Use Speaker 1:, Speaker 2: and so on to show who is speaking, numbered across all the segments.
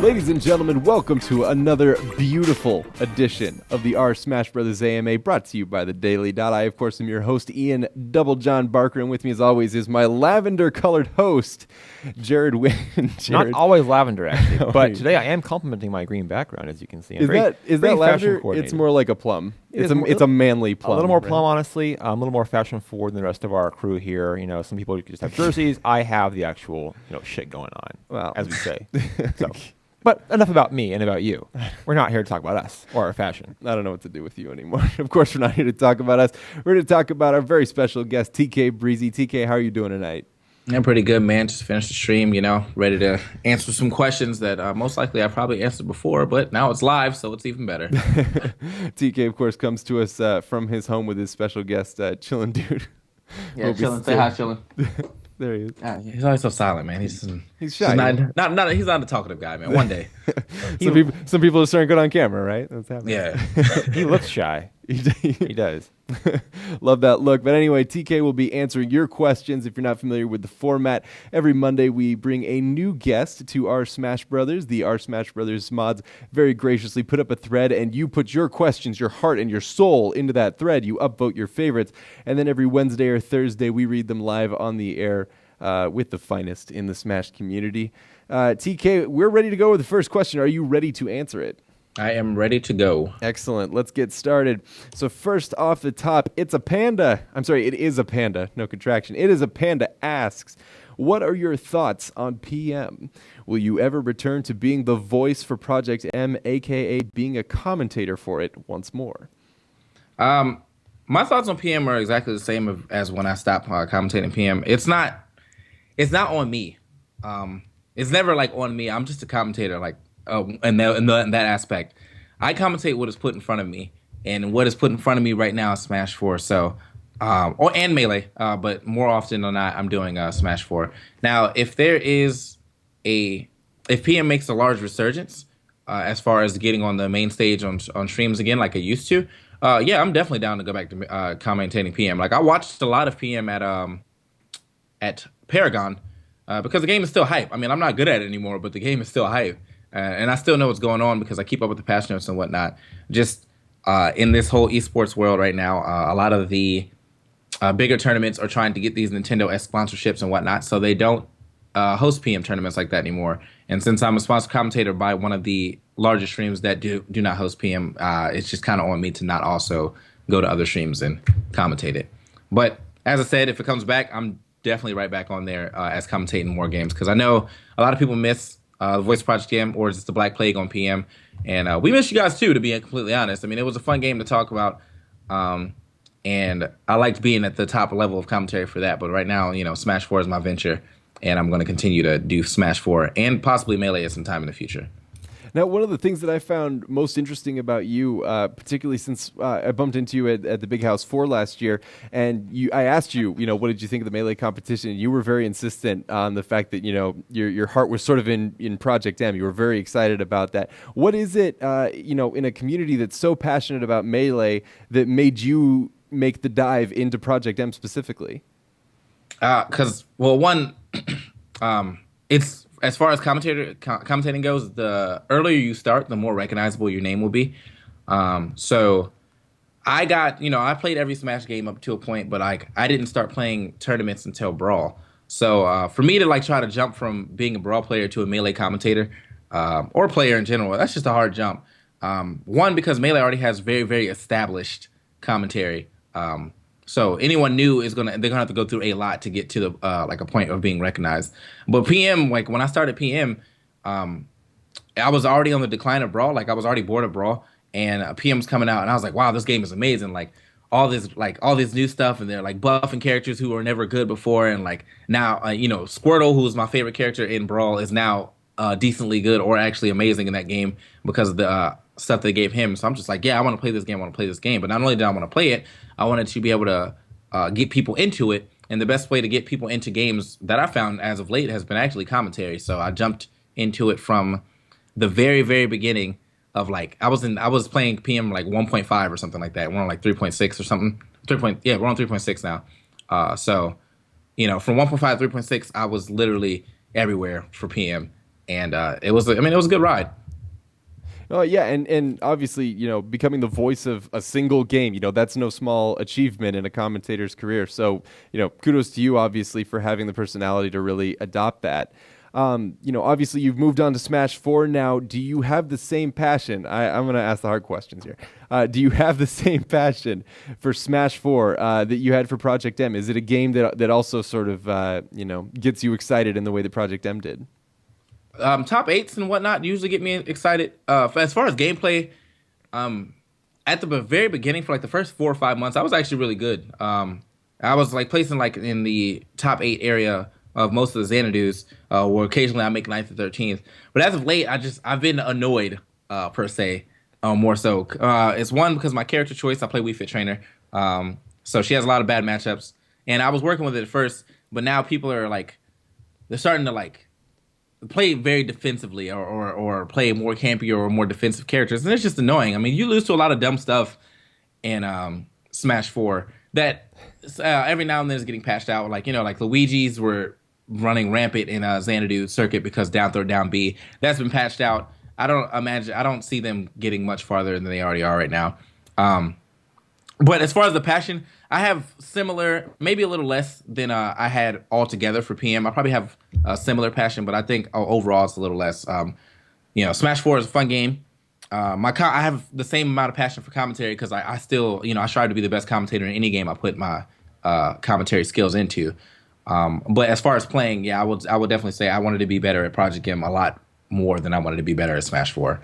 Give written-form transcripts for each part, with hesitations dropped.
Speaker 1: Ladies and gentlemen, welcome to another beautiful edition of the SmashBros AMA, brought to you by The Daily Dot. I, of course, am your host, Ian Double John Barker, and with me, as always, is my lavender-colored host, Jared Wynn.
Speaker 2: Not always lavender, actually, but today I am complimenting my green background, as you can see.
Speaker 1: Is that lavender? It's more like a plum. It's a manly plum.
Speaker 2: A little more plum, honestly. A little more fashion-forward than the rest of our crew here. You know, some people just have jerseys. I have the actual, shit going on, well, as we say. So. But enough about me and about you. We're not here to talk about us or our fashion.
Speaker 1: I don't know what to do with you anymore. Of course, we're not here to talk about us. We're here to talk about our very special guest, TK Breezy. TK, how are you doing tonight?
Speaker 3: I'm pretty good, man. Just finished the stream, ready to answer some questions that most likely I probably answered before, but now it's live, so it's even better.
Speaker 1: TK, of course, comes to us from his home with his special guest, Chillin' Dude.
Speaker 3: Yeah, Chillin'. Say hi, Chillin'.
Speaker 1: There he is.
Speaker 3: He's always so silent, man. He's
Speaker 1: shy.
Speaker 3: He's not a talkative guy, man. One day.
Speaker 1: some people are starting good on camera, right? That's happening.
Speaker 3: Yeah.
Speaker 2: He looks shy. He does.
Speaker 1: Love that look. But anyway, TK will be answering your questions. If you're not familiar with the format, every Monday we bring a new guest to our Smash Brothers. The our Smash Brothers mods very graciously put up a thread, and you put your questions, your heart, and your soul into that thread. You upvote your favorites, and then every Wednesday or Thursday we read them live on the air with the finest in the Smash community. TK, we're ready to go with the first question. Are you ready to answer it?
Speaker 3: I am ready to go.
Speaker 1: Excellent. Let's get started. So first off the top, it is a panda. No contraction. It is a panda asks, what are your thoughts on PM? Will you ever return to being the voice for Project M, a.k.a. being a commentator for it once more?
Speaker 3: My thoughts on PM are exactly the same as when I stopped commentating PM. It's not on me. It's never like on me. I'm just a commentator, like, in that aspect. I commentate what is put in front of me, and what is put in front of me right now is Smash 4. So, and Melee, but more often than not, I'm doing Smash 4. Now, if PM makes a large resurgence, as far as getting on the main stage on streams again, like I used to, yeah, I'm definitely down to go back to commentating PM. Like I watched a lot of PM at Paragon because the game is still hype. I mean, I'm not good at it anymore, but the game is still hype. And I still know what's going on because I keep up with the patch notes and whatnot. Just in this whole esports world right now, a lot of the bigger tournaments are trying to get these Nintendo-esque sponsorships and whatnot, so they don't host PM tournaments like that anymore. And since I'm a sponsored commentator by one of the largest streams that do not host PM, it's just kind of on me to not also go to other streams and commentate it. But as I said, if it comes back, I'm definitely right back on there as commentating more games because I know a lot of people miss the Voice Project game, or just the Black Plague on PM. And we miss you guys, too, to be completely honest. I mean, it was a fun game to talk about, and I liked being at the top level of commentary for that. But right now, Smash 4 is my venture, and I'm going to continue to do Smash 4 and possibly Melee at some time in the future.
Speaker 1: Now, one of the things that I found most interesting about you, particularly since I bumped into you at the Big House 4 last year, and I asked you, what did you think of the Melee competition? You were very insistent on the fact that, your heart was sort of in Project M. You were very excited about that. What is it, in a community that's so passionate about Melee that made you make the dive into Project M specifically?
Speaker 3: Because, one, it's... As far as commentating goes, the earlier you start, the more recognizable your name will be. So I got, I played every Smash game up to a point, but I didn't start playing tournaments until Brawl. So for me to try to jump from being a Brawl player to a Melee commentator or player in general, that's just a hard jump. One, because Melee already has very, very established commentary. So anyone new they're gonna have to go through a lot to get to the a point of being recognized. But PM, when I started PM, I was already on the decline of Brawl. I was already bored of Brawl, and PM's coming out, and I was like, wow, this game is amazing. All this new stuff, and they're buffing characters who were never good before, and now Squirtle, who was my favorite character in Brawl, is now decently good or actually amazing in that game because of the stuff they gave him. So I'm just yeah, I want to play this game. But not only did I want to play it, I wanted to be able to get people into it. And the best way to get people into games that I found as of late has been actually commentary. So I jumped into it from the very, very beginning of I was playing PM 1.5 or something like that. We're on 3.6 or something. We're on 3.6 now. So from 1.5 to 3.6, I was literally everywhere for PM, and it was a good ride.
Speaker 1: Oh yeah, and obviously, becoming the voice of a single game, that's no small achievement in a commentator's career. So, kudos to you, obviously, for having the personality to really adopt that. Obviously, you've moved on to Smash 4 now. Do you have the same passion? I'm going to ask the hard questions here. Do you have the same passion for Smash 4 that you had for Project M? Is it a game that also sort of, gets you excited in the way that Project M did?
Speaker 3: Top 8s and whatnot usually get me excited. As far as gameplay, at the very beginning, for like the first 4 or 5 months, I was actually really good. I was like placing like in the top 8 area of most of the Xanadu's, where occasionally I make 9th or 13th. But as of late, I've been annoyed per se, more so. It's one because my character choice. I play Wii Fit Trainer, so she has a lot of bad matchups, and I was working with it at first, but now people are like, they're starting to like play very defensively or play more campier or more defensive characters, and it's just annoying. I mean, you lose to a lot of dumb stuff in Smash 4 that every now and then is getting patched out. Like Luigi's were running rampant in Xanadu circuit because down throw down B. That's been patched out. I don't see them getting much farther than they already are right now. But as far as the passion, I have similar, maybe a little less than I had altogether for PM. I probably have a similar passion, but I think overall it's a little less. Smash 4 is a fun game. I have the same amount of passion for commentary because I still, I strive to be the best commentator in any game I put my commentary skills into. But as far as playing, yeah, I would definitely say I wanted to be better at Project M a lot more than I wanted to be better at Smash 4.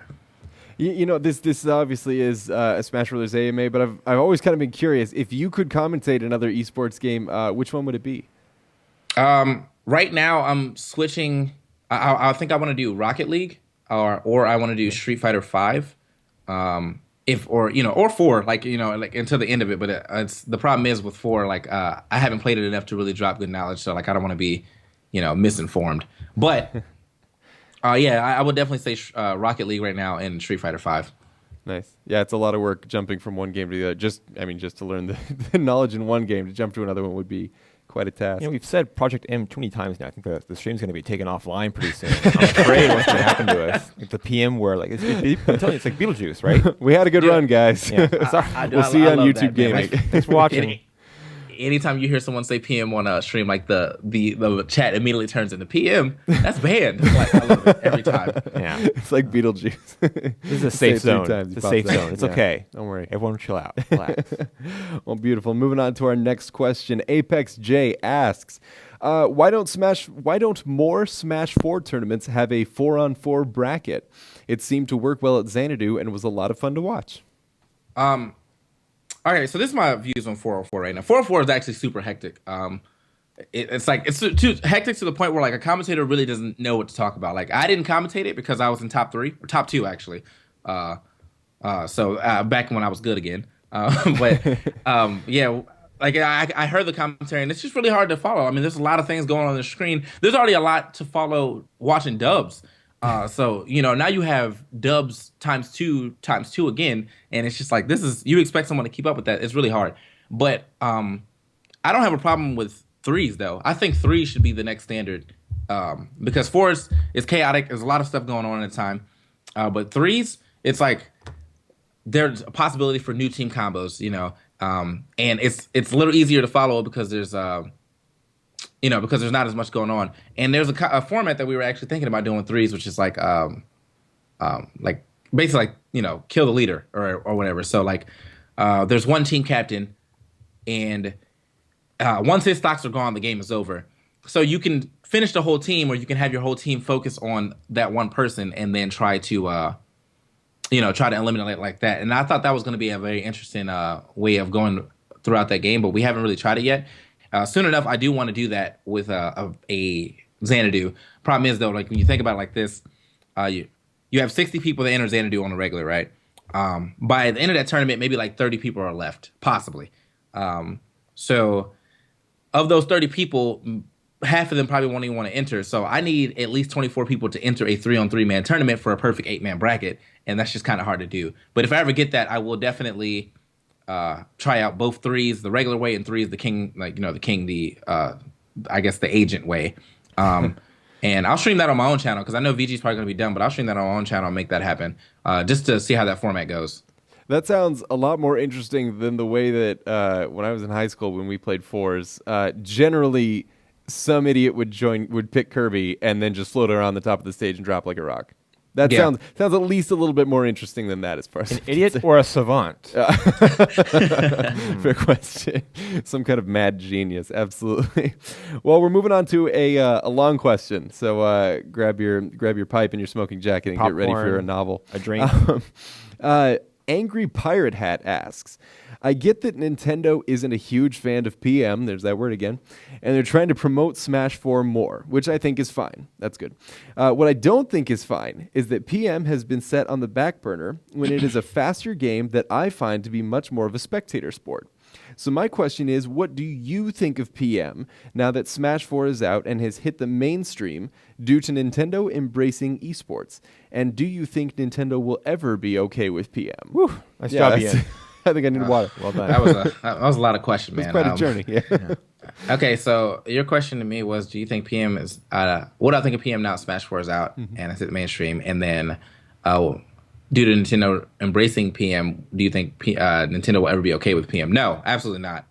Speaker 1: This obviously is a Smash Brothers AMA, but I've always kind of been curious, if you could commentate another esports game, which one would it be?
Speaker 3: Right now I'm switching. I think I want to do Rocket League or I want to do Street Fighter 5. Or 4, like until the end of it. But it's the problem is with 4, like I haven't played it enough to really drop good knowledge, so like I don't want to be, misinformed. But I would definitely say Rocket League right now and Street Fighter 5.
Speaker 1: Nice. Yeah, it's a lot of work jumping from one game to the other. Just to learn the knowledge in one game, to jump to another one would be quite a task.
Speaker 2: We've said Project M too many times now. I think the stream's going to be taken offline pretty soon. I'm afraid what's going to happen to us. Like the PM where I'm telling you, it's like Beetlejuice, right?
Speaker 1: We had a good run, guys.
Speaker 2: Yeah.
Speaker 1: We'll see you on YouTube Gaming.
Speaker 2: Thanks for watching.
Speaker 3: Anytime you hear someone say PM on a stream, like the chat immediately turns into PM. That's banned. Like, I love it every time.
Speaker 2: Yeah,
Speaker 1: it's like Beetlejuice.
Speaker 2: This is a safe zone. It's a safe zone. It's okay.
Speaker 1: Don't worry.
Speaker 2: Everyone chill out. Relax.
Speaker 1: Well, beautiful. Moving on to our next question. Apex J asks, why don't more Smash 4 tournaments have a 4-on-4 bracket? It seemed to work well at Xanadu and was a lot of fun to watch.
Speaker 3: Okay, so this is my views on 404 right now. 404 is actually super hectic. It's too hectic to the point where like a commentator really doesn't know what to talk about. Like I didn't commentate it because I was in top 3 or top 2 actually. So back when I was good again. Like I heard the commentary and it's just really hard to follow. I mean, there's a lot of things going on the screen. There's already a lot to follow watching dubs. So now you have dubs times two again, and it's just like you expect someone to keep up with that. It's really hard. But I don't have a problem with 3s though. I think 3 should be the next standard because 4s is chaotic. There's a lot of stuff going on at a time, but 3s, it's like there's a possibility for new team combos, and it's a little easier to follow because there's because there's not as much going on. And there's a format that we were actually thinking about doing 3s, which is like basically like, kill the leader or whatever. So like there's one team captain, and once his stocks are gone, the game is over. So you can finish the whole team, or you can have your whole team focus on that one person and then try to eliminate it like that. And I thought that was going to be a very interesting way of going throughout that game, but we haven't really tried it yet. Soon enough, I do want to do that with a Xanadu. Problem is, though, like when you think about it like this, you have 60 people that enter Xanadu on a regular, right? By the end of that tournament, maybe like 30 people are left, possibly. So of those 30 people, half of them probably won't even want to enter. So I need at least 24 people to enter a 3-on-3 man tournament for a perfect 8-man bracket, and that's just kind of hard to do. But if I ever get that, I will definitely try out both 3s the regular way and 3s the king, the I guess the agent way. And I'll stream that on my own channel because I know VG's probably going to be done, but I'll stream that on my own channel and make that happen just to see how that format goes.
Speaker 1: That sounds a lot more interesting than the way that when I was in high school when we played fours, generally some idiot would pick Kirby and then just float around the top of the stage and drop like a rock. That sounds at least a little bit more interesting than that as far as
Speaker 2: an idiot or a savant.
Speaker 1: Fair question. Some kind of mad genius, absolutely. Well, we're moving on to a long question. So grab your pipe and your smoking jacket and
Speaker 2: Popcorn,
Speaker 1: get ready for a novel.
Speaker 2: A drink.
Speaker 1: Angry Pirate Hat asks, I get that Nintendo isn't a huge fan of PM, there's that word again, and they're trying to promote Smash 4 more, which I think is fine. That's good. What I don't think is fine is that PM has been set on the back burner when it is a faster game that I find to be much more of a spectator sport. So my question is, what do you think of PM now that Smash 4 is out and has hit the mainstream due to Nintendo embracing esports? And do you think Nintendo will ever be okay with PM?
Speaker 2: Whew, nice job, Ian.
Speaker 1: I think I need water.
Speaker 3: Well done. That was a lot of questions, man.
Speaker 1: It's quite a journey. Yeah.
Speaker 3: Okay, so your question to me was, do you think PM is what do I think of PM now that Smash 4 is out and it's hit the mainstream? And then due to Nintendo embracing PM, do you think Nintendo will ever be okay with PM? No, absolutely not.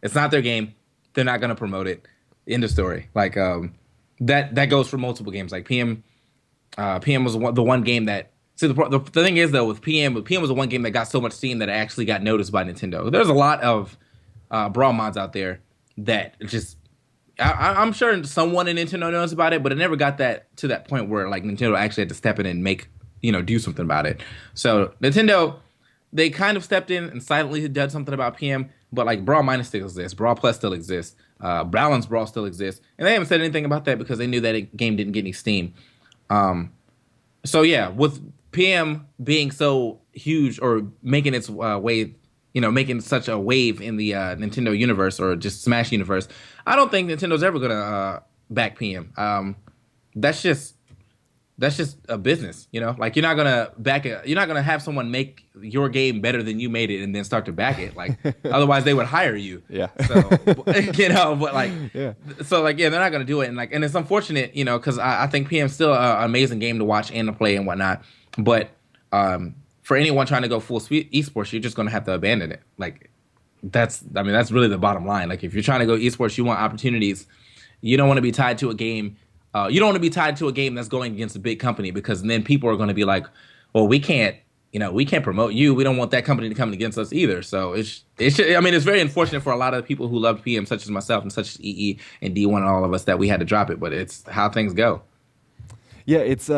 Speaker 3: It's not their game. They're not going to promote it. End of story. Like that goes for multiple games. Like PM was the one game that. See, the thing is though with PM was the one game that got so much steam that it actually got noticed by Nintendo. There's a lot of brawl mods out there that just. I'm sure someone in Nintendo knows about it, but it never got to that point where like Nintendo actually had to step in and make. Do something about it. So Nintendo, they kind of stepped in and silently did something about PM, but like Brawl Minus still exists, Brawl Plus still exists, Balance Brawl still exists, and they haven't said anything about that because they knew that game didn't get any steam. So yeah, with PM being so huge or making its wave, making such a wave in the Nintendo universe or just Smash universe, I don't think Nintendo's ever gonna back PM. That's just a business, Like you're not gonna have someone make your game better than you made it and then start to back it. Like otherwise they would hire you.
Speaker 1: Yeah.
Speaker 3: So but like yeah. So like they're not gonna do it and it's unfortunate, because I think PM's still an amazing game to watch and to play and whatnot. But for anyone trying to go full esports, you're just gonna have to abandon it. Like that's really the bottom line. Like if you're trying to go esports, you want opportunities. You don't want to be tied to a game. You don't want to be tied to a game that's going against a big company because then people are going to be like, well, we can't promote you. We don't want that company to come against us either. So it's very unfortunate for a lot of people who loved PM, such as myself and such as EE and D1 and all of us that we had to drop it, but it's how things go.
Speaker 1: Yeah, it's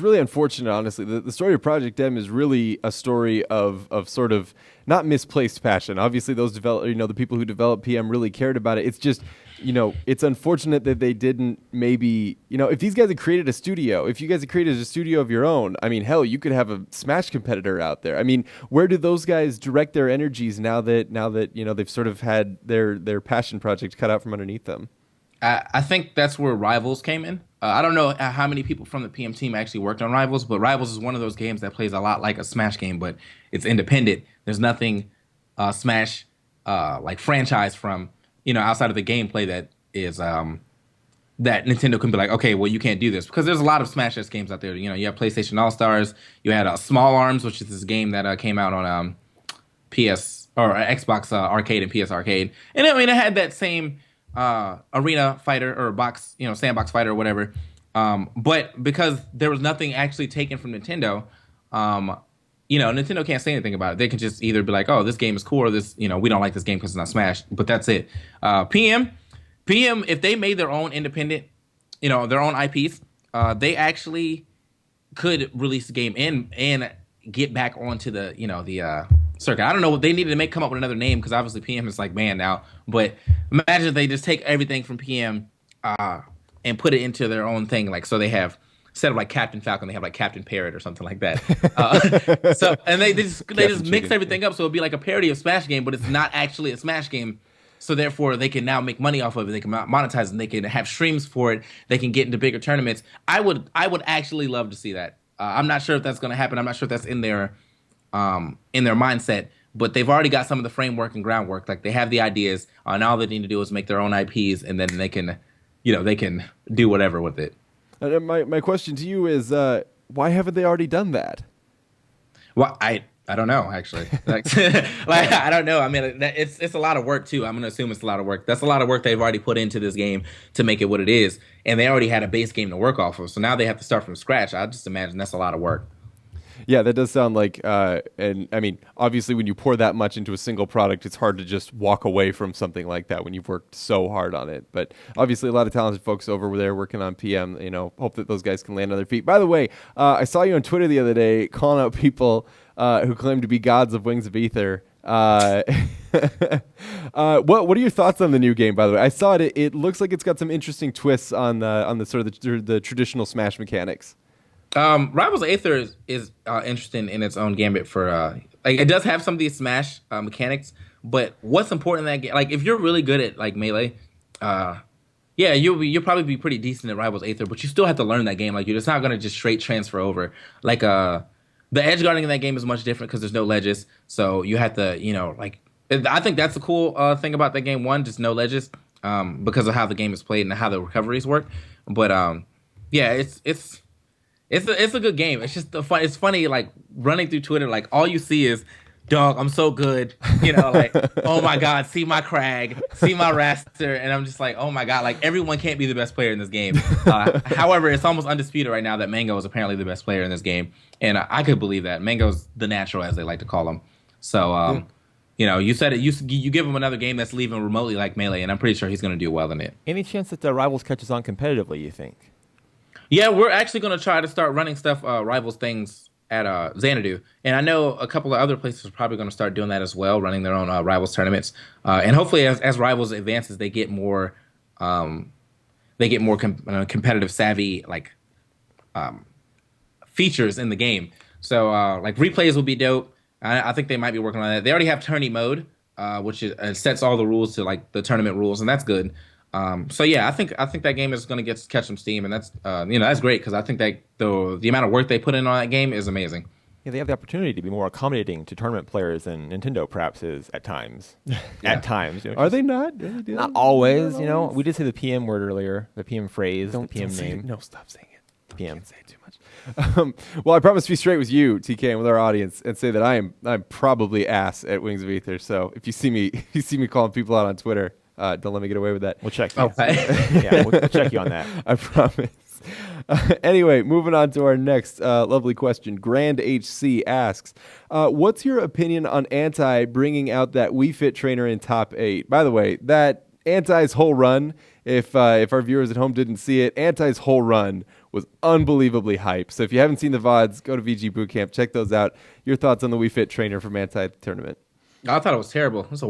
Speaker 1: really unfortunate, honestly. The story of Project M is really a story of sort of not misplaced passion. Obviously, the people who developed PM really cared about it. It's just, it's unfortunate that they didn't maybe, if these guys had created a studio, if you guys had created a studio of your own, hell, you could have a Smash competitor out there. Where do those guys direct their energies now that they've sort of had their passion project cut out from underneath them?
Speaker 3: I think that's where Rivals came in. I don't know how many people from the PM team actually worked on Rivals, but Rivals is one of those games that plays a lot like a Smash game, but it's independent. There's nothing Smash like franchise from outside of the gameplay that is that Nintendo can be like, okay, well you can't do this because there's a lot of Smash S games out there. You have PlayStation All Stars. You had Small Arms, which is this game that came out on PS or Xbox Arcade and PS Arcade, and it had that same. Arena fighter or box, sandbox fighter or whatever. But because there was nothing actually taken from Nintendo, Nintendo can't say anything about it. They can just either be like, oh, this game is cool or this, we don't like this game because it's not Smash. But that's it. PM, if they made their own independent, their own IPs, they actually could release the game and get back onto the circuit. I don't know what they needed to come up with another name because obviously PM is like banned now. But imagine if they just take everything from PM and put it into their own thing. Like so, they have instead of like Captain Falcon, they have like Captain Parrot or something like that. And they just mix everything up so it'll be like a parody of Smash game, but it's not actually a Smash game. So therefore, they can now make money off of it. They can monetize it. And they can have streams for it. They can get into bigger tournaments. I would actually love to see that. I'm not sure if that's going to happen. I'm not sure if that's in their mindset. but they've already got some of the framework and groundwork. Like they have the ideas, and all they need to do is make their own IPs, and then they can, they can do whatever with it.
Speaker 1: My question to you is, why haven't they already done that?
Speaker 3: Well, I don't know actually. Like I don't know. I mean, it's a lot of work too. I'm gonna assume it's a lot of work. That's a lot of work they've already put into this game to make it what it is, and they already had a base game to work off of. So now they have to start from scratch. I just imagine that's a lot of work.
Speaker 1: Yeah, that does sound like, and I mean, obviously, when you pour that much into a single product, it's hard to just walk away from something like that when you've worked so hard on it. But obviously, a lot of talented folks over there working on PM. Hope that those guys can land on their feet. By the way, I saw you on Twitter the other day calling out people who claim to be gods of Wings of Aether. What are your thoughts on the new game? By the way, I saw it. It looks like it's got some interesting twists on the sort of the traditional Smash mechanics.
Speaker 3: Rivals Aether is interesting in its own gambit for like it does have some of these Smash mechanics, but what's important in that game, like if you're really good at like Melee, yeah, you'll probably be pretty decent at Rivals Aether, but you still have to learn that game. Like you're just not gonna just straight transfer over. Like the edge guarding in that game is much different because there's no ledges, so you have to like I think that's the cool thing about that game. One, just no ledges because of how the game is played and how the recoveries work. But yeah, it's a good game. It's just it's funny, like running through Twitter, like all you see is, dog, I'm so good. Like, oh my God, see my Crag, see my Raster. And I'm just like, oh my God, like everyone can't be the best player in this game. However, it's almost undisputed right now that Mango is apparently the best player in this game. And I could believe that. Mango's the natural, as they like to call him. So, you said it. You give him another game that's leaving remotely like Melee, and I'm pretty sure he's going to do well in it.
Speaker 2: Any chance that the Rivals catches on competitively, you think?
Speaker 3: Yeah, we're actually going to try to start running stuff, Rivals things at Xanadu. And I know a couple of other places are probably going to start doing that as well, running their own Rivals tournaments. And hopefully as Rivals advances, they get more competitive savvy, like features in the game. So like replays will be dope. I think they might be working on that. They already have tourney mode, which sets all the rules to like the tournament rules, and that's good. So yeah, I think that game is going to catch some steam, and that's that's great because I think that the amount of work they put in on that game is amazing.
Speaker 2: Yeah, they have the opportunity to be more accommodating to tournament players than Nintendo perhaps is at times. At times,
Speaker 1: are they not?
Speaker 2: Not always. We did say the PM word earlier, the PM phrase, the PM name.
Speaker 1: No, stop saying it.
Speaker 2: PM.
Speaker 1: Can't say it too much. Well, I promise to be straight with you, TK, and with our audience, and say that I'm probably ass at Wings of Aether. So if you see me calling people out on Twitter. Don't let me get away with that.
Speaker 2: We'll check you. Yeah, we'll check you on that.
Speaker 1: I promise. Anyway, moving on to our next lovely question. Grand HC asks, what's your opinion on Anti bringing out that Wii Fit trainer in top 8? By the way, that Anti's whole run, if our viewers at home didn't see it, Anti's whole run was unbelievably hype. So if you haven't seen the VODs, go to VG Bootcamp, check those out. Your thoughts on the Wii Fit trainer from Anti at the tournament?
Speaker 3: I thought it was terrible. That's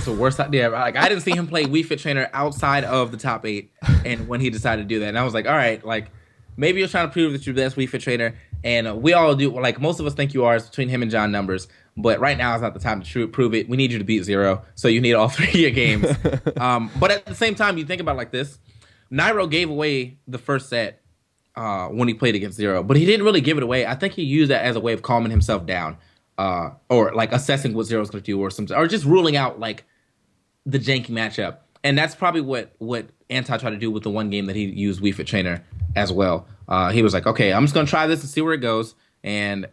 Speaker 3: the worst idea ever. Like I didn't see him play Wii Fit Trainer outside of the top 8, and when he decided to do that, and I was like, all right, like maybe you're trying to prove that you're the best Wii Fit Trainer, and we all do. Like most of us think you are. It's between him and John Numbers, but right now is not the time to prove it. We need you to beat Zero, so you need all 3 of your games. But at the same time, you think about it like this: Nairo gave away the first set when he played against Zero, but he didn't really give it away. I think he used that as a way of calming himself down. Or like assessing what Zero's going to do or something, or just ruling out like the janky matchup. And that's probably what Anti tried to do with the one game that he used Wii Fit Trainer as well. He was like, okay, I'm just going to try this and see where it goes. And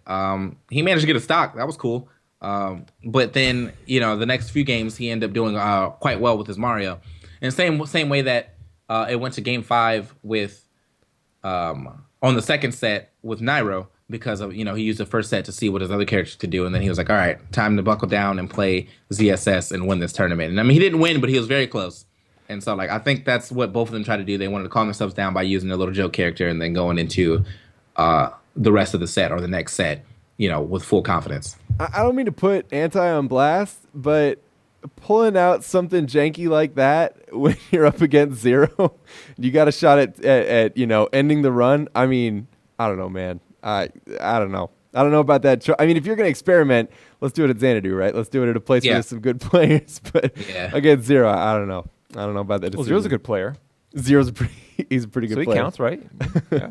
Speaker 3: he managed to get a stock. That was cool. But then, the next few games he ended up doing quite well with his Mario. And same way that it went to game 5 with on the second set with Nairo. Because of he used the first set to see what his other characters could do, and then he was like, all right, time to buckle down and play ZSS and win this tournament. And I mean, he didn't win, but he was very close. And so like I think that's what both of them tried to do. They wanted to calm themselves down by using a little joke character and then going into the rest of the set or the next set, with full confidence.
Speaker 1: I don't mean to put Anti on blast, but pulling out something janky like that when you're up against Zero, you got a shot at ending the run. I mean, I don't know, man. I don't know. I don't know about that. I mean, if you're going to experiment, let's do it at Xanadu, right? Let's do it at a place where there's some good players. But against Zero, I don't know. I don't know about that.
Speaker 2: Well, Zero's a good player.
Speaker 1: Zero's he's a pretty good player.
Speaker 2: So he counts, right? Yeah.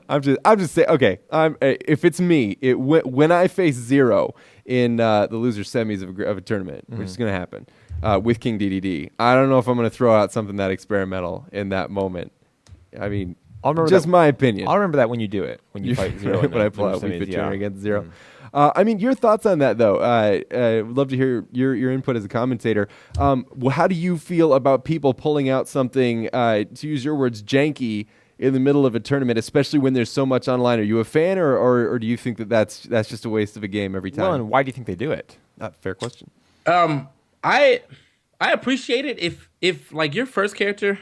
Speaker 1: I'm just saying. Okay, if it's me, when I face Zero, in the loser semis of a tournament, which is going to happen with King DDD. I don't know if I'm going to throw out something that experimental in that moment. I mean, my opinion.
Speaker 2: I'll remember that when you do it, when you fight Zero.
Speaker 1: When I pull out Wii Fit Trainer against Zero. I mean, your thoughts on that, though. Would love to hear your input as a commentator. How do you feel about people pulling out something, to use your words, janky in the middle of a tournament, especially when there's so much online? Are you a fan, or do you think that that's just a waste of a game every time?
Speaker 2: Well, and why do you think they do it?
Speaker 1: Fair question.
Speaker 3: I appreciate it if like your first character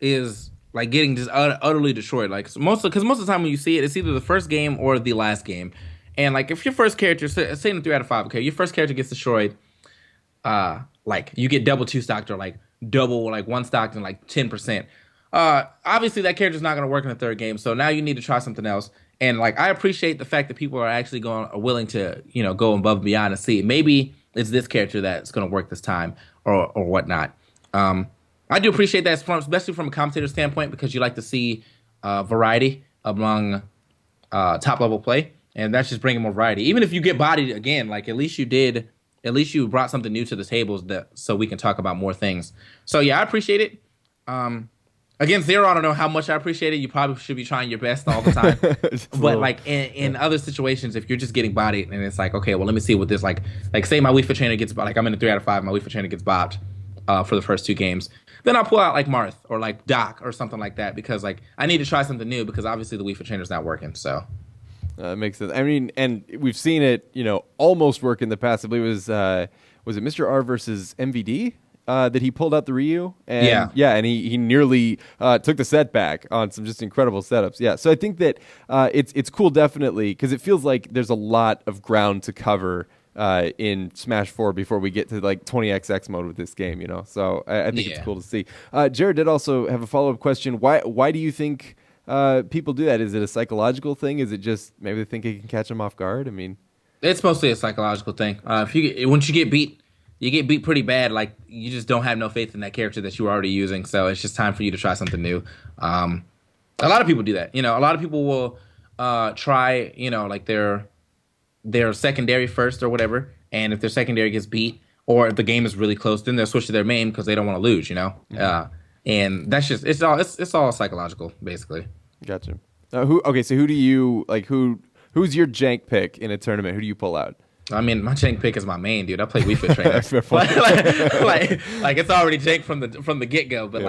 Speaker 3: is like getting just utterly destroyed. Like most of the time when you see it, it's either the first game or the last game. And like if your first character, say in 3 out of 5, okay, your first character gets destroyed, like you get double 2 stocked or like double like 1 stocked and like 10%. Obviously that character's not going to work in the third game, so now you need to try something else. And like I appreciate the fact that people are actually willing to go above and beyond and see maybe it's this character that's going to work this time or whatnot. I do appreciate that, especially from a commentator standpoint, because you like to see variety among top level play. And that's just bringing more variety. Even if you get bodied again, like at least you brought something new to the tables so we can talk about more things. So yeah, I appreciate it. Again, Zero, I don't know how much I appreciate it. You probably should be trying your best all the time. But like in other situations, if you're just getting bodied and it's like, okay, well, let me see what this like say my Wii Fit Trainer gets, like I'm in a 3 out of 5, my Wii Fit Trainer gets bopped for the first 2 games. Then I'll pull out like Marth or like Doc or something like that because like I need to try something new because obviously the Wii Fit Trainer's not working, so.
Speaker 1: Makes sense. I mean, and we've seen it, almost work in the past. I believe it was it Mr. R versus MVD that he pulled out the Ryu? And, and he nearly took the set back on some just incredible setups. Yeah, so I think that it's cool, definitely, because it feels like there's a lot of ground to cover in Smash 4 before we get to like 20XX mode with this game, So I think it's cool to see. Jared did also have a follow-up question. Why do you think people do that? Is it a psychological thing? Is it just maybe they think it can catch them off guard? I mean,
Speaker 3: it's mostly a psychological thing. Once you get beat, you get beat pretty bad. Like you just don't have no faith in that character that you were already using. So it's just time for you to try something new. A lot of people do that. A lot of people will try. Like their secondary first or whatever. And if their secondary gets beat or if the game is really close, then they'll switch to their main because they don't want to lose. And that's just it's all psychological, basically.
Speaker 1: Gotcha. So who do you like? Who's your jank pick in a tournament? Who do you pull out?
Speaker 3: I mean, my jank pick is my main, dude. I play Wii Fit Trainer. like it's already jank from the get go. But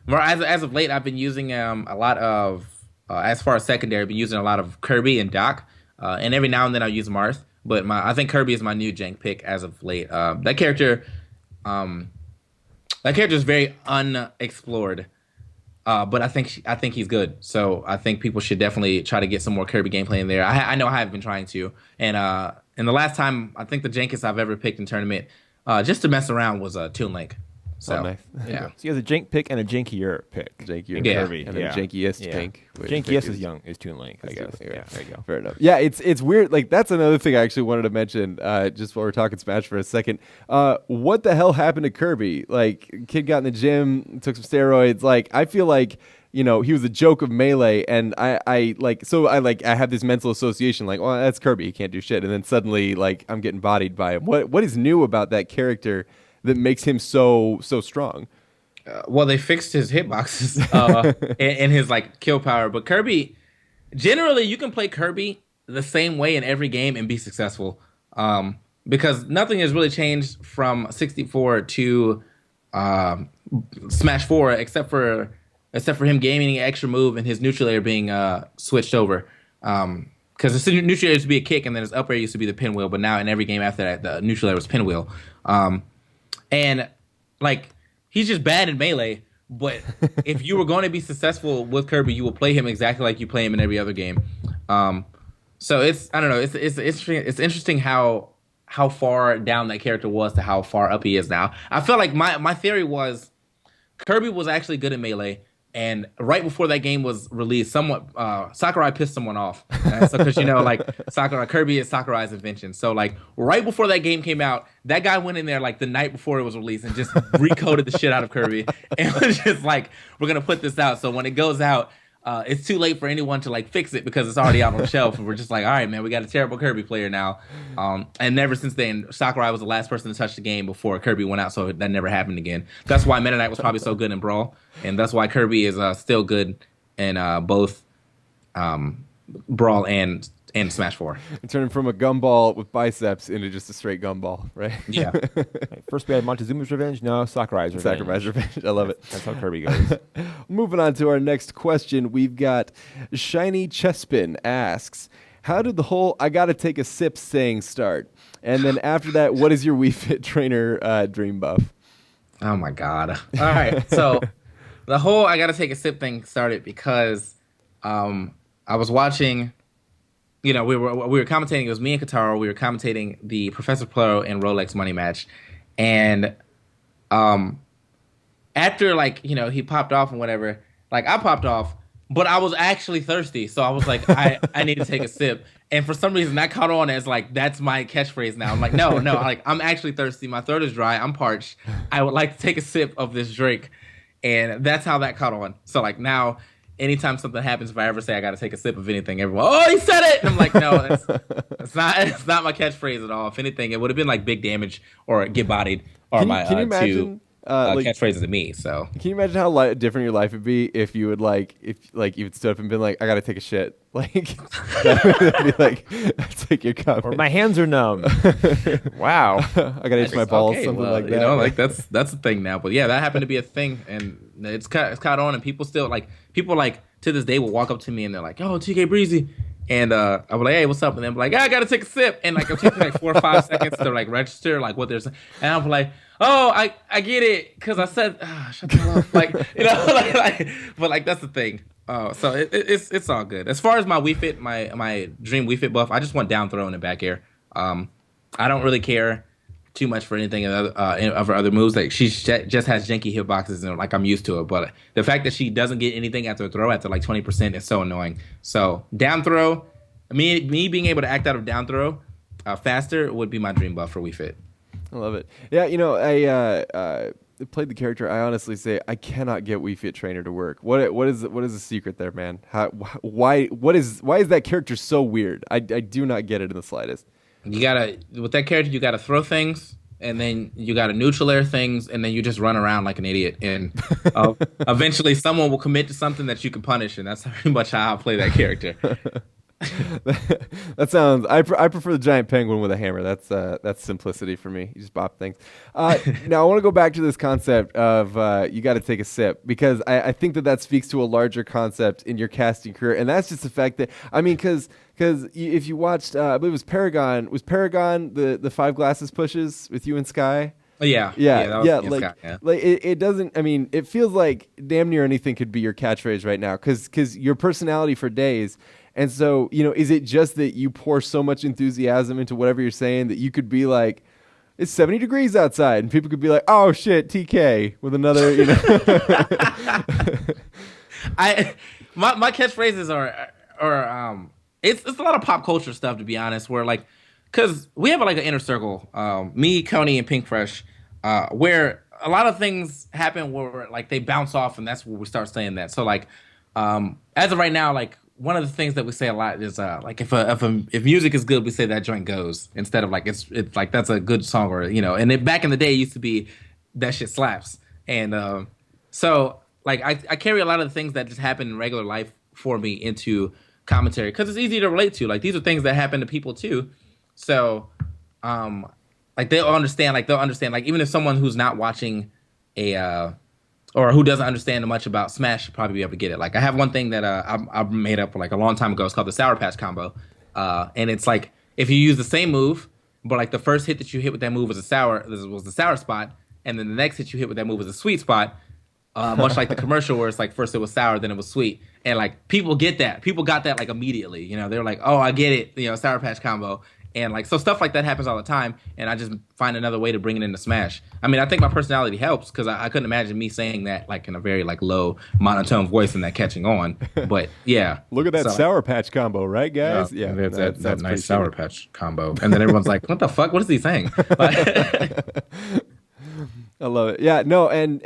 Speaker 3: more as of late, I've been using a lot of as far as secondary, I've been using a lot of Kirby and Doc, and every now and then I'll use Marth. But I think Kirby is my new jank pick as of late. That character. That character is very unexplored, but I think he's good. So I think people should definitely try to get some more Kirby gameplay in there. I know I have been trying to, and the last time I think the jankest I've ever picked in tournament, just to mess around, was Toon Link. So
Speaker 1: nice.
Speaker 3: Yeah.
Speaker 2: So you have a jank pick and a jankier pick.
Speaker 1: Kirby, and then jankiest jank.
Speaker 2: Jankiest is Toon Link, I guess.
Speaker 1: Yeah, there you go. Fair enough. Yeah, it's weird. Like that's another thing I actually wanted to mention. Just while we're talking Smash for a second, what the hell happened to Kirby? Like, kid got in the gym, took some steroids. Like, I feel like he was a joke of Melee, and I have this mental association, like, well, that's Kirby, he can't do shit, and then suddenly, like, I'm getting bodied by him. What is new about that character that makes him so strong?
Speaker 3: Well, they fixed his hitboxes and his like kill power. But Kirby, generally, you can play Kirby the same way in every game and be successful, because nothing has really changed from 64 to Smash 4, except for him gaining an extra move and his neutral air being switched over. Because the neutral air used to be a kick and then his up air used to be the pinwheel, but now in every game after that, the neutral air was pinwheel. And like he's just bad in Melee, but if you were going to be successful with Kirby, you will play him exactly like you play him in every other game. So I don't know, it's interesting how far down that character was to how far up he is now. I felt like my theory was Kirby was actually good in Melee, and right before that game was released, Sakurai pissed someone off. So because Kirby is Sakurai's invention. So like right before that game came out, that guy went in there like the night before it was released and just recoded the shit out of Kirby, and was just like, we're gonna put this out. So when it goes out, it's too late for anyone to like fix it because it's already out on the shelf. And we're just like, all right, man, we got a terrible Kirby player now. And ever since then, Sakurai was the last person to touch the game before Kirby went out, so that never happened again. That's why Meta Knight was probably so good in Brawl, and that's why Kirby is still good in both Brawl and Smash 4.
Speaker 1: Turning from a gumball with biceps into just a straight gumball, right?
Speaker 3: Yeah.
Speaker 2: First we had Montezuma's Revenge. No, Sakurai's Revenge.
Speaker 1: Sakurai's Revenge. I love it.
Speaker 2: That's how Kirby goes.
Speaker 1: Moving on to our next question, we've got Shiny Chespin asks, how did the whole "I gotta take a sip" saying start? And then after that, what is your Wii Fit trainer dream buff?
Speaker 3: Oh my god! All right, so the whole "I gotta take a sip" thing started because I was watching. We were commentating. It was me and Kataro. We were commentating the Professor Pluro and Rolex money match, and after he popped off and whatever, I popped off, but I was actually thirsty, so I was like, I need to take a sip, and for some reason that caught on as that's my catchphrase now. I'm like, no, I'm actually thirsty. My throat is dry. I'm parched. I would like to take a sip of this drink, and that's how that caught on. So now. Anytime something happens, if I ever say I got to take a sip of anything, everyone, oh, he said it! And I'm like, no, it's not my catchphrase at all. If anything, it would have been like big damage or get bodied or my two catchphrases to me. So
Speaker 1: can you imagine how different your life would be if you would if you had stood up and been like, I got to take a shit? That'd be that's like your comment.
Speaker 2: Or my hands are numb. Wow.
Speaker 1: I got to itch my balls,
Speaker 3: okay,
Speaker 1: something like that.
Speaker 3: That's a thing now. But yeah, that happened to be a thing, and it's caught on, and people still to this day will walk up to me and they're like, "Oh, TK Breezy," and I was like, "Hey, what's up?" And they're like, "I gotta take a sip," and it'll take me 4 or 5 seconds to register what they're saying, and I'm like, "Oh, I get it," because I said, "Shut the hell up," but that's the thing. So it's all good. As far as my Wii Fit, my dream Wii Fit buff, I just want down throw in the back air. I don't really care too much for anything of her other moves. She just has janky hitboxes and I'm used to it. But the fact that she doesn't get anything after a throw after 20% is so annoying. So down throw, me being able to act out of down throw faster would be my dream buff for Wii Fit.
Speaker 1: I love it. Yeah, I played the character. I honestly say I cannot get Wii Fit Trainer to work. What is the secret there, man? Why is that character so weird? I do not get it in the slightest.
Speaker 3: With that character, you gotta throw things, and then you gotta neutral air things, and then you just run around like an idiot. And eventually someone will commit to something that you can punish, and that's pretty much how I play that character.
Speaker 1: That sounds. I prefer the giant penguin with a hammer. That's simplicity for me. You just bop things. Now I want to go back to this concept of you got to take a sip, because I think that speaks to a larger concept in your casting career, and that's just the fact that because if you watched, I believe it was Paragon. Was Paragon the 5 glasses pushes with you and Sky?
Speaker 3: Yeah.
Speaker 1: It doesn't. I mean, it feels like damn near anything could be your catchphrase right now, because your personality for days. And so, is it just that you pour so much enthusiasm into whatever you're saying that you could be like, it's 70 degrees outside, and people could be like, oh shit, TK with another,
Speaker 3: My catchphrases are it's a lot of pop culture stuff, to be honest, where because we have an inner circle, me, Coney, and Pink Fresh, where a lot of things happen where they bounce off, and that's where we start saying that. So as of right now, one of the things that we say a lot is if music is good, we say that joint goes, instead of it's that's a good song, or and back in the day it used to be that shit slaps. And so I carry a lot of the things that just happen in regular life for me into commentary, because it's easy to relate to. These are things that happen to people too. So they'll understand, even if someone who's not watching or who doesn't understand much about Smash should probably be able to get it. I have one thing that I made up a long time ago. It's called the Sour Patch combo, and it's if you use the same move, but the first hit that you hit with that move was the sour spot, and then the next hit you hit with that move was a sweet spot. Much like the commercial where it's first it was sour, then it was sweet, and people get that. People got that immediately. They're like, oh, I get it. Sour Patch combo. And so stuff like that happens all the time, and I just find another way to bring it into Smash. I mean, I think my personality helps, because I couldn't imagine me saying that in a very low monotone voice and that catching on. But yeah,
Speaker 1: look at that Sour Patch combo, right, guys?
Speaker 3: Yeah, that's nice Sour Patch combo. And then everyone's like, "What the fuck? What is he saying?"
Speaker 1: I love it. Yeah, no, and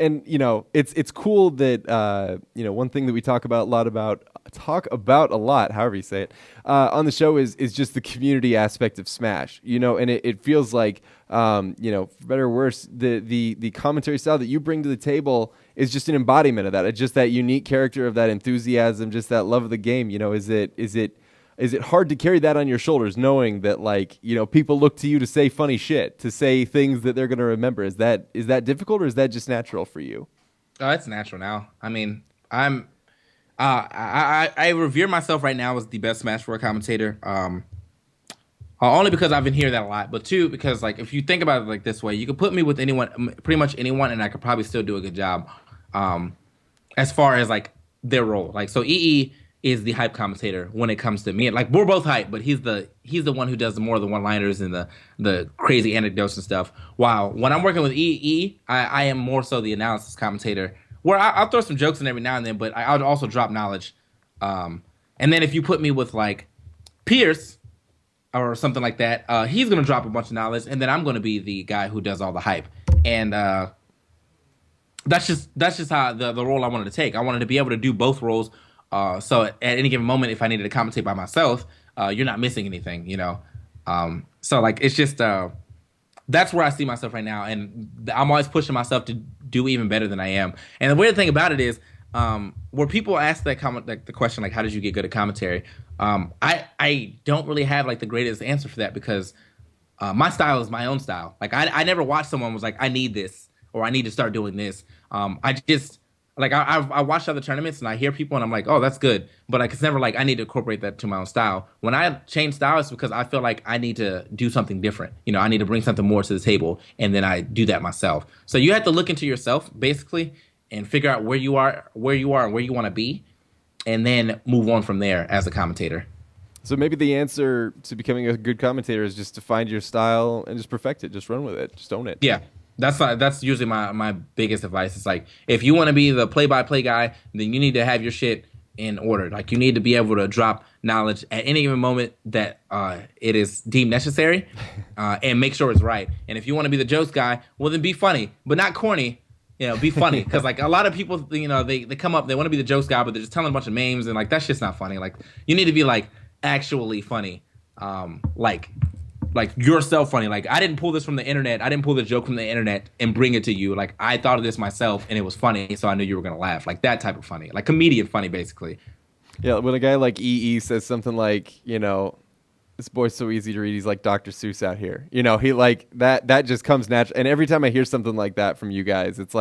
Speaker 1: it's cool that one thing that we talk about a lot, however you say it, on the show is just the community aspect of Smash. And it feels like for better or worse, the commentary style that you bring to the table is just an embodiment of that. It's just that unique character of that enthusiasm, just that love of the game. Is it hard to carry that on your shoulders, knowing that people look to you to say funny shit, to say things that they're going to remember? Is that difficult, or is that just natural for you?
Speaker 3: Oh, it's natural now. I mean, I revere myself right now as the best Smash 4 commentator. Only because I've been hearing that a lot, but two, because if you think about it this way, you could put me with anyone, pretty much anyone, and I could probably still do a good job. As far as their role, so EE is the hype commentator when it comes to me. We're both hype, but he's the one who does more of the one-liners and the crazy anecdotes and stuff. While when I'm working with EE, I am more so the analysis commentator, where I'll throw some jokes in every now and then, but I'll also drop knowledge. And then if you put me with Pierce or something like that, he's gonna drop a bunch of knowledge, and then I'm gonna be the guy who does all the hype. And that's just how the role I wanted to take. I wanted to be able to do both roles. So at any given moment, if I needed to commentate by myself, you're not missing anything, So it's just that's where I see myself right now, and I'm always pushing myself to do even better than I am. And the weird thing about it is, where people ask that the question how did you get good at commentary? I don't really have the greatest answer for that, because my style is my own style. I never watched someone was I need this, or I need to start doing this. I just. I watch other tournaments and I hear people and I'm like, oh, that's good. But it's never I need to incorporate that to my own style. When I change styles, it's because I feel like I need to do something different. I need to bring something more to the table, and then I do that myself. So you have to look into yourself, basically, and figure out where you are and where you want to be, and then move on from there as a commentator.
Speaker 1: So maybe the answer to becoming a good commentator is just to find your style and just perfect it. Just run with it. Just own it.
Speaker 3: Yeah. That's usually my biggest advice. It's if you want to be the play-by-play guy, then you need to have your shit in order. You need to be able to drop knowledge at any given moment that it is deemed necessary, and make sure it's right. And if you want to be the jokes guy, well, then be funny, but not corny. Be funny, because a lot of people, they come up, they want to be the jokes guy, but they're just telling a bunch of memes, and that's just not funny. You need to be actually funny, yourself funny. I didn't pull this from the internet. I didn't pull the joke from the internet and bring it to you. I thought of this myself and it was funny, so I knew you were gonna laugh. That type of funny, comedian funny, basically.
Speaker 1: Yeah, when a guy like EE says something this boy's so easy to read, he's like Dr. Seuss out here. He that just comes natural. And every time I hear something like that from you guys, it's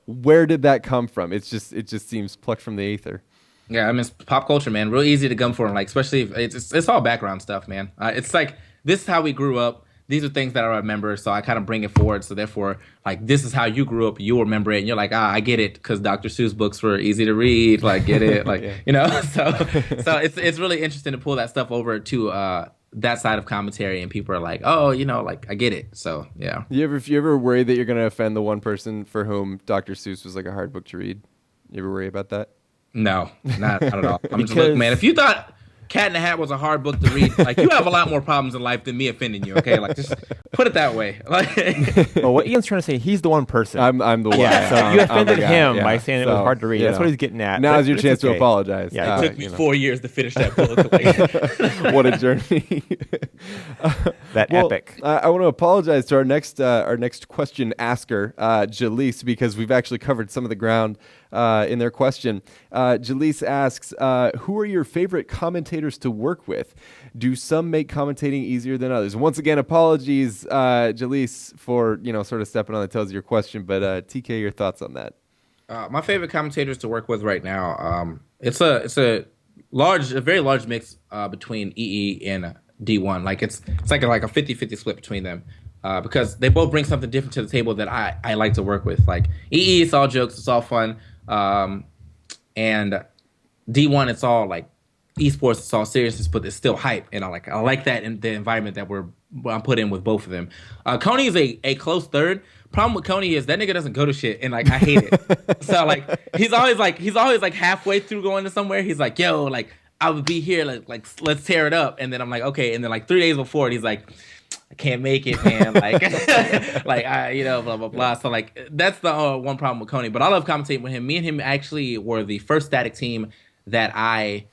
Speaker 1: where did that come from? It just seems plucked from the Aether.
Speaker 3: Yeah, I mean, it's pop culture, man. Real easy to come for, especially if it's all background stuff, man. It's this is how we grew up. These are things that I remember, so I kind of bring it forward. So therefore, this is how you grew up. You remember it, and you're I get it, because Dr. Seuss books were easy to read. Get it, yeah. So it's really interesting to pull that stuff over to that side of commentary, and people are oh, I get it. So yeah.
Speaker 1: You ever worry that you're gonna offend the one person for whom Dr. Seuss was a hard book to read? You ever worry about that?
Speaker 3: No, not at all. I'm just look, man. If you thought Cat in the Hat was a hard book to read, you have a lot more problems in life than me offending you. Okay, just put it that way.
Speaker 2: Well, what Ian's trying to say, he's the one person.
Speaker 1: I'm the one.
Speaker 2: Yeah, so you offended him by saying it was hard to read. That's what he's getting at.
Speaker 1: Now's your chance to apologize.
Speaker 3: Yeah, it took me 4 years to finish that book.
Speaker 1: What a journey.
Speaker 2: Epic.
Speaker 1: I want to apologize to our next question asker, Jaleese, because we've actually covered some of the ground in their question. Jaleese asks, who are your favorite commentators to work with? Do some make commentating easier than others? Once again, apologies, Jaleese, for sort of stepping on the toes of your question, but TK, your thoughts on that?
Speaker 3: My favorite commentators to work with right now, it's a very large mix between EE and D1. It's like a 50-50 split between them. Because they both bring something different to the table that I like to work with. EE, it's all jokes, it's all fun. And D1, it's all esports, it's all seriousness, but it's still hype. And I like that in the environment that I'm put in with both of them. Coney is a close third. Problem with Coney is that nigga doesn't go to shit, and I hate it. So he's always halfway through going to somewhere. He's yo, I would be here, let's tear it up. And then I'm okay. And then 3 days before it, he's I can't make it, man. Like, like blah blah blah. So like, that's the one problem with Coney. But I love commentating with him. Me and him actually were the first static team that I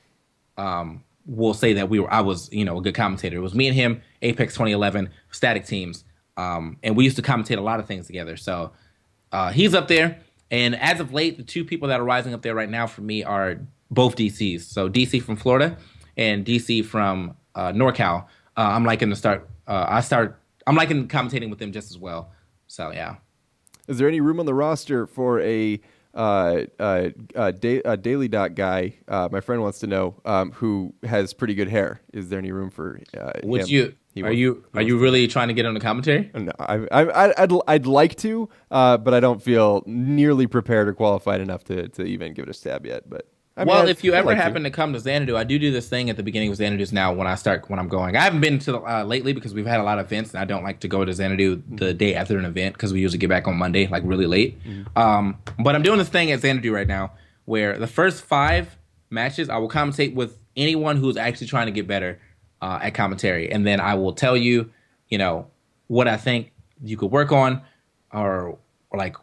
Speaker 3: will say that I was a good commentator. It was me and him, Apex 2011, static teams, and we used to commentate a lot of things together. So he's up there. And as of late, the two people that are rising up there right now for me are both DCs. So DC from Florida and DC from NorCal. I'm liking to start. I'm liking commentating with them just as well. So yeah.
Speaker 1: Is there any room on the roster for a Daily Dot guy? My friend wants to know who has pretty good hair. Is there any room for?
Speaker 3: Would
Speaker 1: him?
Speaker 3: Are you really trying to get on the commentary?
Speaker 1: No, I'd like to, but I don't feel nearly prepared or qualified enough to even give it a stab yet. But
Speaker 3: if you ever happen to come to Xanadu, I do this thing at the beginning of Xanadu's now when I'm going. I haven't been to lately because we've had a lot of events, and I don't like to go to Xanadu the day after an event because we usually get back on Monday, like really late. But I'm doing this thing at Xanadu right now where the first 5 matches I will commentate with anyone who's actually trying to get better at commentary, and then I will tell you, what I think you could work on, or like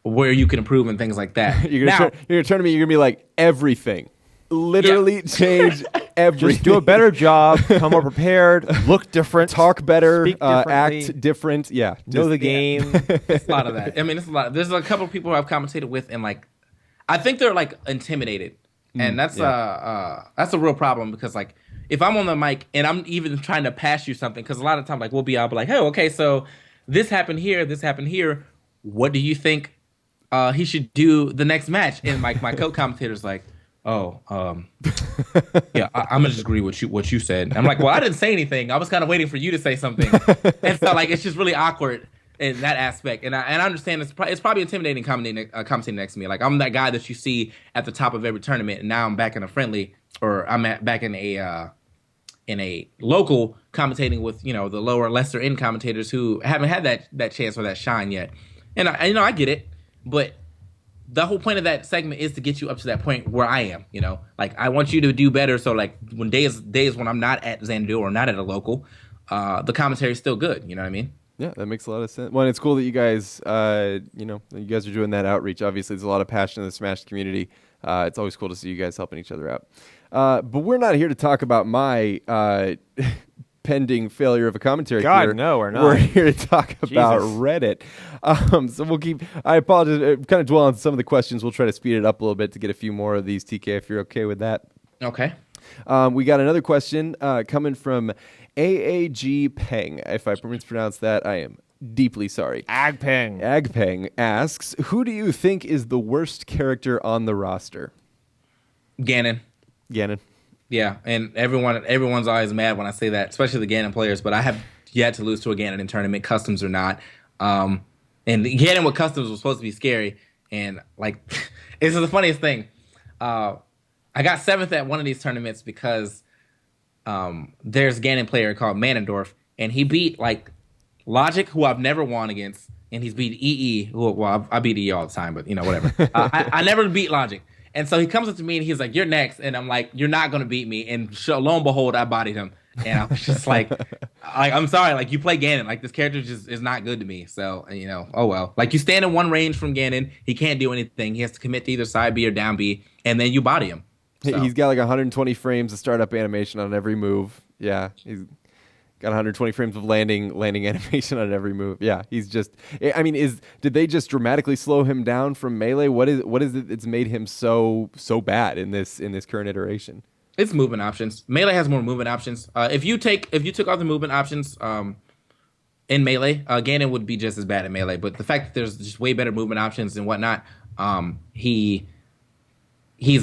Speaker 3: where you can improve and things like that.
Speaker 1: You're gonna turn to me. You're gonna be like, everything, literally change everything.
Speaker 2: Just do a better job. Come more prepared. Look different.
Speaker 1: Talk better.
Speaker 2: Speak
Speaker 1: Act different. Yeah,
Speaker 2: know the game.
Speaker 3: It's a lot of that. I mean, it's a lot. There's a couple of people who I've commentated with, and like, I think they're like intimidated, and that's a real problem because like, if I'm on the mic and I'm even trying to pass you something, because a lot of times like I'll be like, hey, okay, so this happened here. What do you think he should do the next match? And my co-commentator's like, I'm gonna just agree with what you said. And I'm like, well, I didn't say anything. I was kind of waiting for you to say something. And so like it's just really awkward in that aspect. And I understand it's probably intimidating commentating next to me. Like I'm that guy that you see at the top of every tournament, and now I'm back in a friendly, or I'm back in a local commentating with the lower, lesser end commentators who haven't had that chance or that shine yet. And I get it, but the whole point of that segment is to get you up to that point where I am. Like I want you to do better. So like when days when I'm not at Xanadu or not at a local, the commentary is still good. You know what I mean?
Speaker 1: Yeah, that makes a lot of sense. Well, and it's cool that you guys, you guys are doing that outreach. Obviously, there's a lot of passion in the Smash community. It's always cool to see you guys helping each other out. But we're not here to talk about my pending failure of a commentary career.
Speaker 2: No, we're not.
Speaker 1: We're here to talk about Reddit. So we'll keep. I apologize. Kind of dwell on some of the questions. We'll try to speed it up a little bit to get a few more of these. TK, if you're okay with that.
Speaker 3: Okay.
Speaker 1: We got another question coming from AAG Peng. If I mispronounce that, I am deeply sorry. Agpeng asks, who do you think is the worst character on the roster?
Speaker 3: Ganon. Yeah, and everyone's always mad when I say that, especially the Ganon players, but I have yet to lose to a Ganon in tournament, customs or not. And Ganon with customs was supposed to be scary, and like, this is the funniest thing. I got 7th at one of these tournaments because there's a Ganon player called Ganondorf, and he beat like Logic, who I've never won against, and he's beat EE, who, I beat EE all the time, but whatever. I never beat Logic. And so he comes up to me and he's like, you're next. And I'm like, you're not going to beat me. And lo and behold, I bodied him. And I was just like, I'm sorry. Like, you play Ganon. Like, this character just is not good to me. So, oh well. Like, you stand in one range from Ganon. He can't do anything. He has to commit to either side B or down B. And then you body him. So.
Speaker 1: He's got like 120 frames of startup animation on every move. Yeah, he's got 120 frames of landing animation on every move. Yeah, he's just. I mean, did they just dramatically slow him down from Melee? What is it that's made him so bad in this current iteration?
Speaker 3: It's movement options. Melee has more movement options. If you took off the movement options in Melee, Ganon would be just as bad at Melee. But the fact that there's just way better movement options and whatnot, he's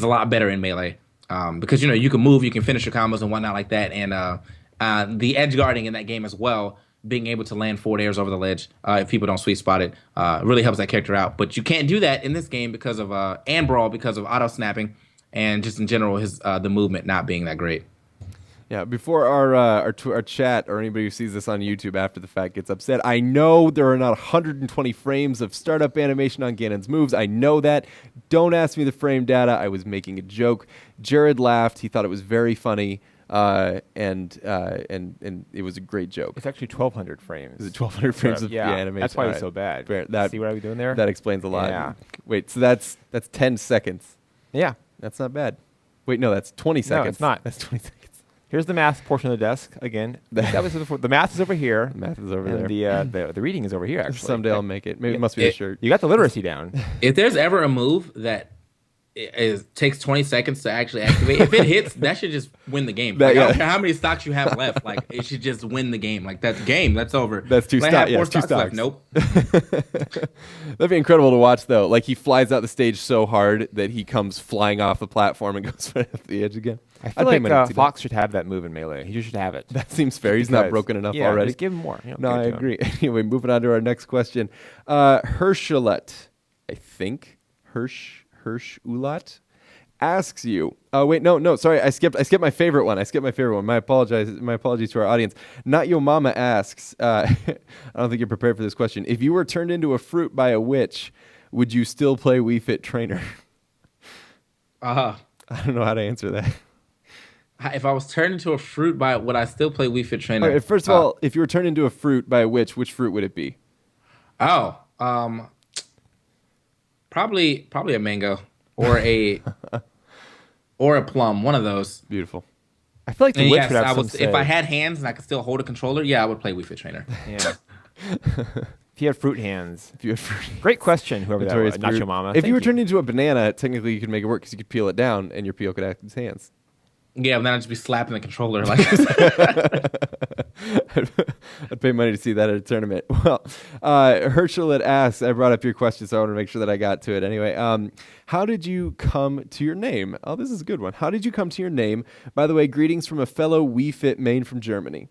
Speaker 3: a lot better in Melee because you can move, you can finish your combos and whatnot like that, and the edge guarding in that game as well, being able to land forward airs over the ledge if people don't sweet spot it, really helps that character out. But you can't do that in this game because of and Brawl because of auto snapping and just in general the movement not being that great.
Speaker 1: Yeah, before our chat or anybody who sees this on YouTube after the fact gets upset, I know there are not 120 frames of startup animation on Ganon's moves. I know that. Don't ask me the frame data. I was making a joke. Jared laughed. He thought it was very funny. and it was a great joke.
Speaker 2: It's actually 1,200 frames.
Speaker 1: Is it 1,200 frames of
Speaker 2: yeah,
Speaker 1: animation?
Speaker 2: that's why
Speaker 1: All
Speaker 2: it's so bad.
Speaker 1: That,
Speaker 2: see what I was doing there?
Speaker 1: That explains a lot.
Speaker 2: Yeah.
Speaker 1: Wait, so that's 10 seconds.
Speaker 2: Yeah.
Speaker 1: That's not bad. Wait, no, that's 20 seconds.
Speaker 2: No, it's not.
Speaker 1: That's 20 seconds.
Speaker 2: Here's the math portion of the desk again. That was the math is over here.
Speaker 1: The math is over
Speaker 2: and
Speaker 1: there.
Speaker 2: The reading is over here. Actually,
Speaker 1: someday I'll make it. Maybe it must be a shirt.
Speaker 2: You got the literacy down.
Speaker 3: If there's ever a move that takes 20 seconds to actually activate, if it hits, that should just win the game. Like, I don't care how many stocks you have left. Like, it should just win the game. Like, that's game. That's over.
Speaker 1: That's two stocks. Yeah, 2 stocks
Speaker 3: left. Nope.
Speaker 1: That'd be incredible to watch, though. Like, he flies out the stage so hard that he comes flying off the platform and goes right off the edge again.
Speaker 2: I feel like Fox should have that move in Melee. He should have it.
Speaker 1: That seems fair. He's not broken enough already.
Speaker 2: Just give him more.
Speaker 1: No, I agree. Anyway, moving on to our next question. Hershalet, I think. Hershulat asks you. Oh, wait, no. Sorry, I skipped my favorite one. My apologies to our audience. Not Yo Mama asks. I don't think you're prepared for this question. If you were turned into a fruit by a witch, would you still play Wii Fit Trainer?
Speaker 3: I
Speaker 1: don't know how to answer that.
Speaker 3: If I was turned into a fruit would I still play Wii Fit Trainer?
Speaker 1: Right, first of all, if you were turned into a fruit by a witch, which fruit would it be?
Speaker 3: Probably a mango or a plum. One of those.
Speaker 1: Beautiful.
Speaker 2: I feel like the witch would have some say.
Speaker 3: If I had hands and I could still hold a controller, yeah, I would play Wii Fit Trainer.
Speaker 2: Yeah. If you had fruit hands. Great question, whoever that was. Not Your Mama.
Speaker 1: If you were turned into a banana, technically you could make it work because you could peel it down and your peel could act as hands.
Speaker 3: Yeah, and then I'd just be slapping the controller like
Speaker 1: I'd pay money to see that at a tournament. Well, Herschel had asked, I brought up your question, so I want to make sure that I got to it anyway. How did you come to your name? Oh, this is a good one. How did you come to your name? By the way, greetings from a fellow Wii Fit main from Germany.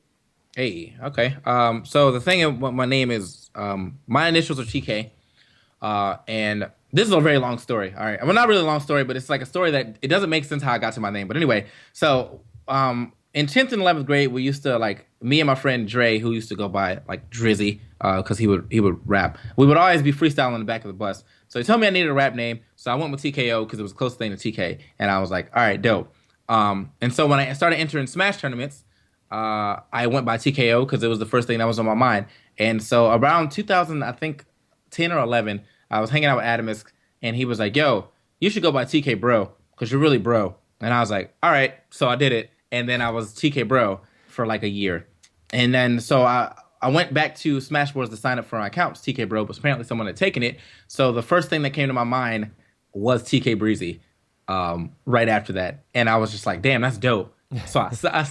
Speaker 3: Hey, okay. So the thing of what my name is, my initials are TK, and this is a very long story. All right. Well, not really a long story, but it's like a story that it doesn't make sense how I got to my name. But anyway, so in 10th and 11th grade, we used to, like, me and my friend Dre, who used to go by like Drizzy, because he would rap. We would always be freestyling in the back of the bus. So he told me I needed a rap name, so I went with TKO because it was the closest thing to TK, and I was like, all right, dope. And so when I started entering Smash tournaments, I went by TKO because it was the first thing that was on my mind. And so around 2000, I think 10 or 11. I was hanging out with Adamus, and he was like, yo, you should go by TK Bro, because you're really bro. And I was like, all right. So I did it. And then I was TK Bro for like a year. And then so I went back to SmashBros to sign up for my account, TK Bro, but apparently someone had taken it. So the first thing that came to my mind was TK Breezy right after that. And I was just like, damn, that's dope. So I